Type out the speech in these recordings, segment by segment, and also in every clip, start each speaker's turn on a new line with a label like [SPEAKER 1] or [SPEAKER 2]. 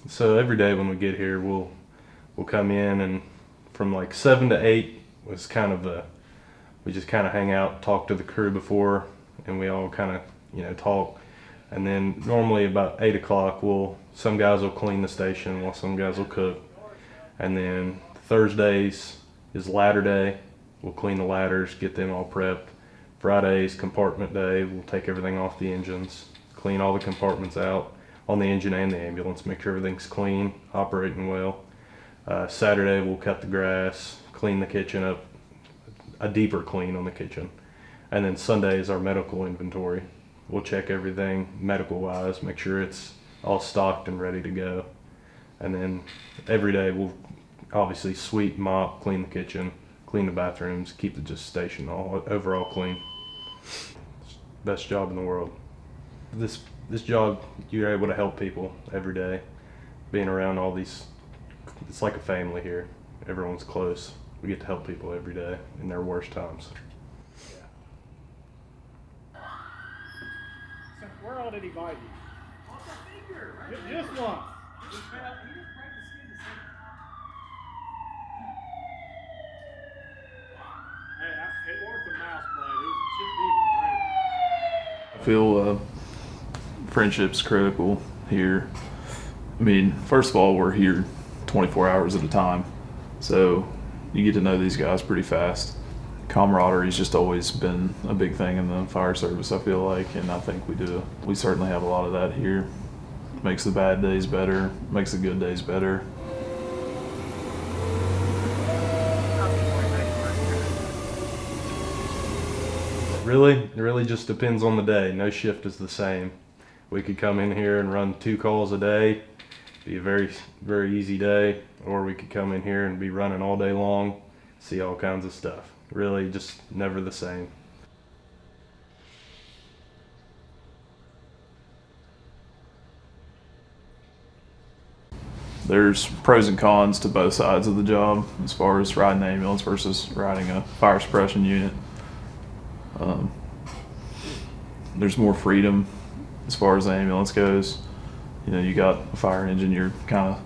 [SPEAKER 1] So every day when we get here, we'll come in, and from like 7 to 8 was kind of we just kind of hang out, talk to the crew before, and we all kind of talk. And then normally about 8 o'clock, some guys will clean the station while some guys will cook. And then Thursdays is ladder day. We'll clean the ladders, get them all prepped. Fridays, compartment day. We'll take everything off the engines, clean all the compartments out on the engine and the ambulance, make sure everything's clean, operating well. Saturday, we'll cut the grass, clean the kitchen up, a deeper clean on the kitchen. And then Sunday is our medical inventory. We'll check everything medical-wise, make sure it's all stocked and ready to go. And then every day we'll obviously sweep, mop, clean the kitchen, clean the bathrooms, keep the station all overall clean. Best job in the world. This job, you're able to help people every day. Being around all these, it's like a family here. Everyone's close. We get to help people every day in their worst times.
[SPEAKER 2] So where all did he bite you?
[SPEAKER 3] On the finger, right?
[SPEAKER 2] Just once.
[SPEAKER 3] He didn't break the skin the same.
[SPEAKER 2] Hey, it wasn't a mouse blade. It should be from Ray.
[SPEAKER 4] I feel friendship's critical here. I mean, first of all, we're here 24 hours at a time, so you get to know these guys pretty fast. Camaraderie's just always been a big thing in the fire service, I feel like, and I think we certainly have a lot of that here. Makes the bad days better, makes the good days better.
[SPEAKER 1] It really just depends on the day. No shift is the same. We could come in here and run 2 calls a day, be a very, very easy day, or we could come in here and be running all day long, see all kinds of stuff. Really just never the same.
[SPEAKER 4] There's pros and cons to both sides of the job as far as riding the ambulance versus riding a fire suppression unit. There's more freedom as far as the ambulance goes. You got a fire engine, you're kind of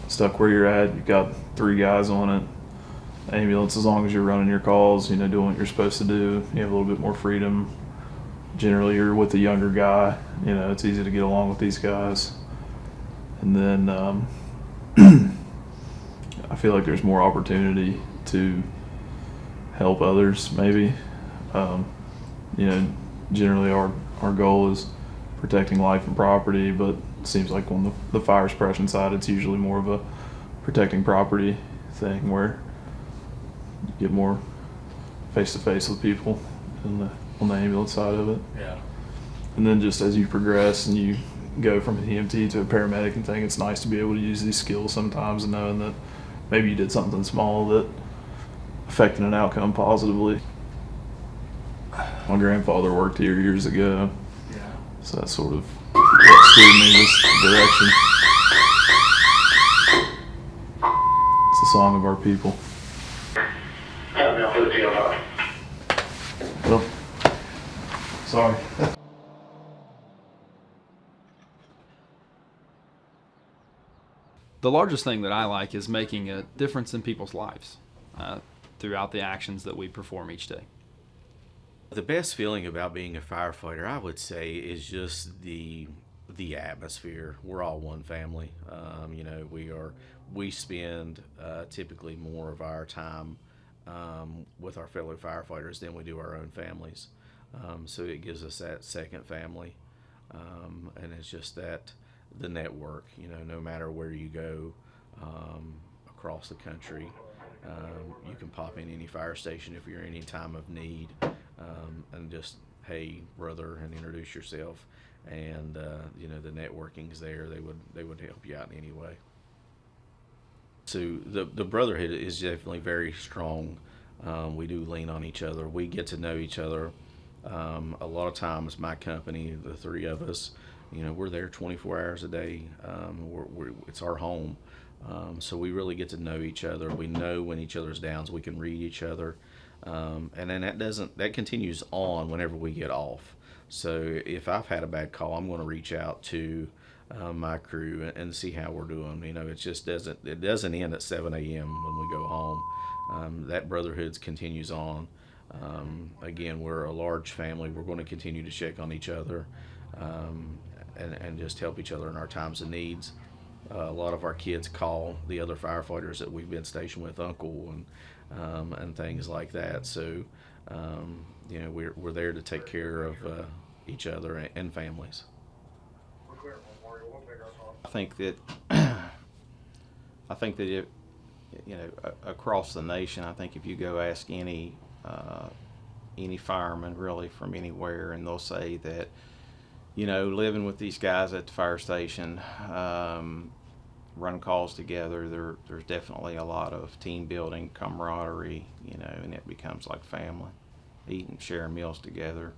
[SPEAKER 4] stuck where you're at. You've got 3 guys on it. Ambulance, as long as you're running your calls, doing what you're supposed to do, you have a little bit more freedom. Generally, you're with a younger guy. It's easy to get along with these guys. And then I feel like there's more opportunity to help others, maybe. Generally our goal is protecting life and property, but it seems like on the fire suppression side, it's usually more of a protecting property thing where you get more face-to-face with people on the ambulance side of it.
[SPEAKER 3] Yeah.
[SPEAKER 4] And then just as you progress and you go from an EMT to a paramedic and thing, it's nice to be able to use these skills sometimes and knowing that maybe you did something small that affected an outcome positively. My grandfather worked here years ago,
[SPEAKER 3] Yeah.
[SPEAKER 4] so that's sort of what steered me this direction. It's the song of our people. Well, sorry.
[SPEAKER 5] The largest thing that I like is making a difference in people's lives throughout the actions that we perform each day.
[SPEAKER 6] The best feeling about being a firefighter, I would say, is just the atmosphere. We're all one family. We spend typically more of our time with our fellow firefighters than we do our own families. So it gives us that second family, and it's just that the network. No matter where you go across the country, you can pop in any fire station if you're in any time of need. And just, hey, brother, and introduce yourself, and the networking's there. They would help you out in any way. So the brotherhood is definitely very strong. We do lean on each other. We get to know each other. A lot of times, my company, the 3 of us, we're there 24 hours a day. It's our home, so we really get to know each other. We know when each other's down, so we can read each other. And then that continues on whenever we get off. So if I've had a bad call, I'm going to reach out to my crew and see how we're doing. You know, it just doesn't end at 7 a.m. when we go home. That brotherhood continues on. Again, we're a large family. We're going to continue to check on each other and just help each other in our times of needs. A lot of our kids call the other firefighters that we've been stationed with uncle and things like that. So, you know, we're there to take care of each other and families.
[SPEAKER 7] I think that it, you know, across the nation, I think if you go ask any fireman really from anywhere, and they'll say that, you know, living with these guys at the fire station, run calls together, there's definitely a lot of team building, camaraderie, you know, and it becomes like family, eating, sharing meals together.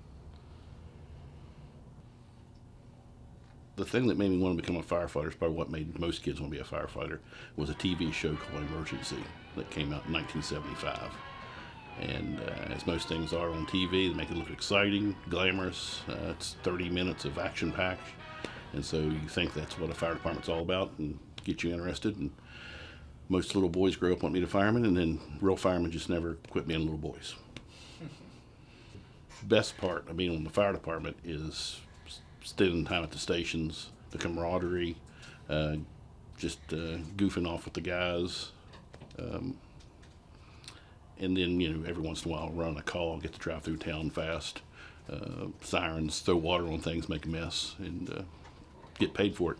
[SPEAKER 8] The thing that made me want to become a firefighter is probably what made most kids want to be a firefighter, was a TV show called Emergency that came out in 1975. And as most things are on TV, they make it look exciting, glamorous. It's 30 minutes of action-packed. And so you think that's what a fire department's all about and get you interested. And most little boys grow up wanting to be a fireman, and then real firemen just never quit being little boys. Best part of being on the fire department is spending time at the stations, the camaraderie, just goofing off with the guys. And then, you know, every once in a while run a call, get to drive through town fast. Sirens, throw water on things, make a mess, and get paid for it.